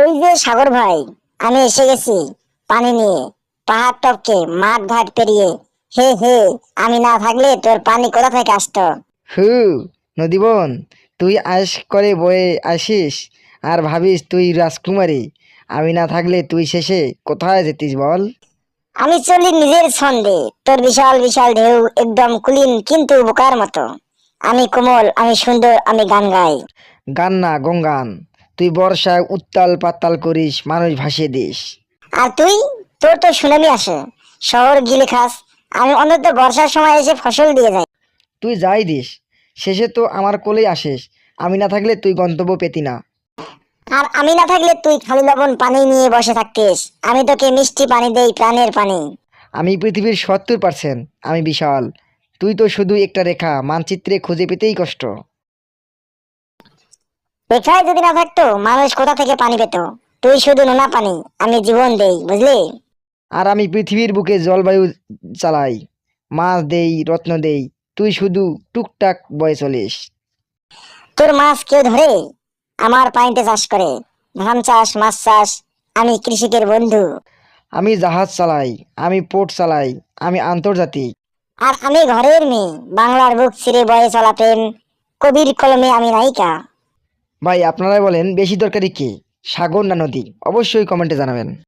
ওই যে সাগর ভাই, আমি এসে গেছি পানি নিয়ে, পাহাড় টপকে মাঠ ঘাট পেরিয়ে। হে হে, আমি না থাকলে তোর পানি কোথা থেকে আসতো? হু, নদীবন, তুই আশ করে বয়ে আসিস আর ভাবিস তুই রাজকুমারী। আমি না থাকলে তুই শেষে কোথায় যেতিস বল? আমি চলি নিজের ছন্দে, তোর বিশাল বিশাল ঢেউ একদম কুলিন কিন্তু বোকার মতো। আমি কোমল, আমি সুন্দর, আমি গান গাই। গান না গঙ্গান, তুই বর্ষায় উত্তাল পাতাল করিস, মানুষ ভাসিয়ে দিস। আর তুই, তোর তো সুনামি আসে, শহর গিলে খাস। আমি অন্তত বর্ষার সময় এসে ফসল দিয়ে যাই। তুই যাই দিস, শেষে তো আমার কোলেই আসিস। আমি না থাকলে তুই গন্তব্য পেতি না। আর আমি না থাকলে তুই খালি লবণ পানি নিয়ে বসে থাকতিস। আমি তোকে মিষ্টি পানি দেই, প্রাণের পানি। আমি পৃথিবীর 70%, আমি বিশাল। তুই তো শুধু একটা রেখা, মানচিত্রে খুঁজে পেতেই কষ্ট। রেখায় যদি না থাকতো মানুষ কোথা থেকে পানি পেত? তুই শুধু নোনা পানি, আমি জীবন দেই, বুঝলি? আর আমি পৃথিবীর বুকে জলবায়ু চালাই, মাছ দেই, রত্ন দেই। তুই শুধু টুকটাক বয়ে চলিস। তোর মাছ কেউ ধরে? আমার পানিতে চাষ করে, ধান চাষ, মাছ চাষ। আমি কৃষকের বন্ধু। আমি জাহাজ চালাই, আমি পোর্ট চালাই, আমি আন্তর্জাতিক। আর আমি ঘরের মেয়ে, বাংলার বুক ছিঁড়ে বয়ে চলা প্রেম। কবির কলমে আমি নায়িকা। ভাই আপনারাই বলেন বেশি দরকারি কি, সাগর না নদী? অবশ্যই কমেন্টে জানাবেন।